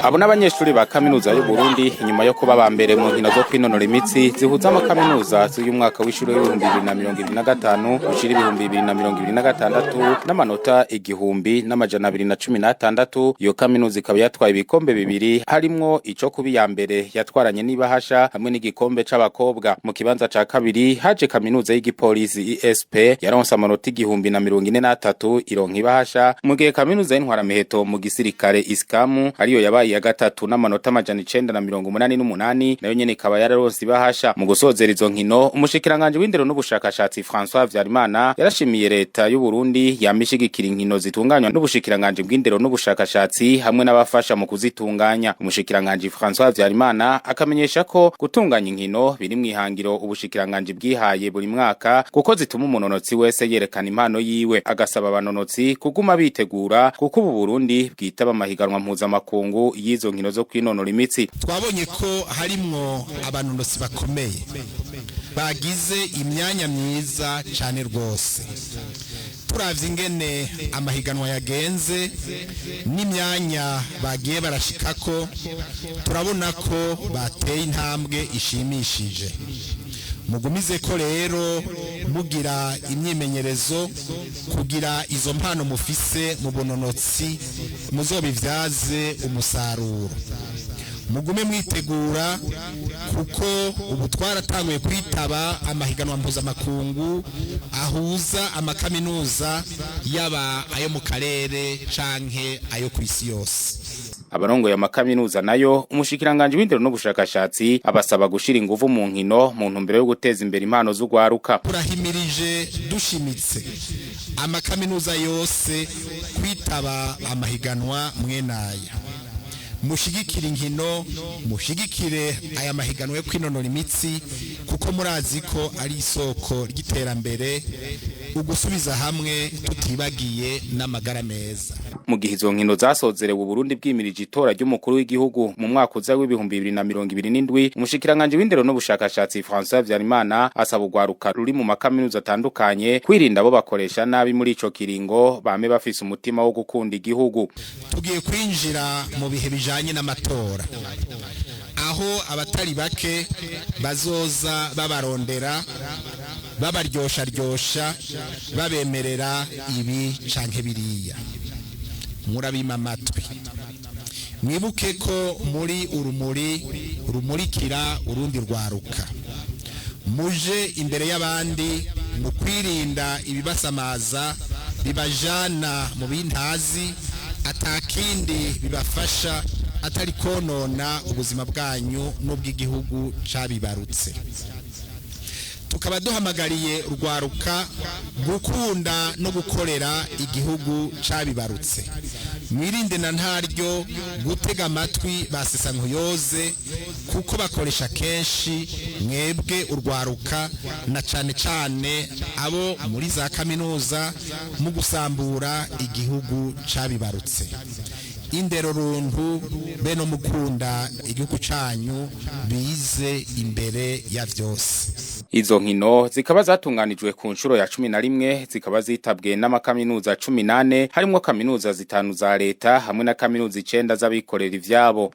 Abo n'abanyeshuri ba kaminuza y'u Burundi inyuma yo kuba ba mbere mu nkino zo kwinonora imitsi zihuza amakaminuza z'uyu mwaka w'ishuri w'ibihumbi 2025 ushira 2026 n'amanota 1216. Iyo kaminuza ikaba yatwaye ibikombe bibiri harimwo ico kubi ya mbere yatwaranye n'ibahasha hamwe n'igikombe c'abakobwa. Mu kibanza ca kabiri haje kaminuza y'igipolisi ISP yaronse amanota 1043 ironka ibahasha, mu gihe kaminuza y'intwaramiheto mu gisirikare iskamu ariyo yabaye ya gatatu n'amanota 988 nayo nyene ikaba yararonse ibahasha. Mu gusozera izo nkino umushikiranganje w'indero n'ubushakashatsi François Vyarimana yarashimiye leta y'u Burundi yamishigikira inkino zitunganywa n'ubushikiranganje bw'indero n'ubushakashatsi hamwe n'abafasha mu kuzitunganya. Umushikiranganje François Vyarimana akamenyesha ko gutunganya inkino biri mwihangiro ubushikiranganje bwihaye buri mwaka kuko zituma umunonotsi wese yerekana impano yiwe. Agasaba abanonotsi kuguma bitegura kuko ubu Burundi bwitaba amahiganwa mpuzamakungu y'izo nkino zo kwinonora imitsi. Twabonye ko harimwo abanonotsi bakomeye bagize imyanya myiza cyane rwose. Turavye ingene amahiganwa yagenze n'imyanya bagiye barashikako, turabona ko bateye intambwe ishimishije. Mugumize ko rero mugira imyimenyerezo kugira izo mpano mufise mu bononotsi muzobivyaze umusaruro. Mugume mwitegura kuko ubu twaratanguye kwitaba amahiganwa mpuzamakungu ahuza amakaminuza yaba ayo mu karere canke ayo kw'isi yose. Abarongo ya makaminuza nayo umushikiranganje w'indero n'ubushakashatsi abasaba gushira ingufu mu nkino mu ntumbero yo guteza imbere impano z'ugwaruka. Turahimirije dushimitse amakaminuza yose kwitaba amahiganwa mwenaya. Mushigikire inkino, mushigikire aya mahiganwa yo kwinonora imitsi kuko murazi ko ari isoko ry'iterambere, ugusubiza hamwe tutibagiye n'amagara meza. Mu gihe izo nkino zasozerewe Burundi bwimirije itora ry'umukuru w'igihugu mu mwaka uza w'ibihumbi 2027, umushikiranganje w'indero n'ubushakashatsi François Vyarimana asaba ugwaruka ruri mu makaminuza atandukanye kwirinda abo bakoresha nabi muri ico kiringo bame bafise umutima wo gukunda igihugu. Tugiye kwinjira mu bihe bijanye n'amatora, aho abatari bake bazoza babarondera babaryosha babemerera ibi canke biriya. Murabima amatwi, mwibuke ko muri urumuri rumurikira urundi rwaruka. Muje imbere y'abandi mu kwirinda ibibasamaza bibajana mu bintazi, atakindi bibafasha atari konona ubuzima bwanyu n'ubw'igihugu cabibarutse. Tukaba duhamagariye urwaruka gukunda no gukorera igihugu cabibarutse. Mwirinde na ntaryo gutega amatwi basesa nkuyoze kuko bakoresha kenshi mwebwe urwaruka na cane cane abo muri za kaminuza mu gusambura igihugu cabibarutse. Indero runtu beno mukunda igihugu canyu bize imbere ya vyose. Izo nkino zikaba zatunganijwe ku nshuro ya 11, zikaba zitabwe n'amakaminuza 18 harimwo kaminuza 5 za leta hamwe na kaminuza 9 z'abikorera ivyabo.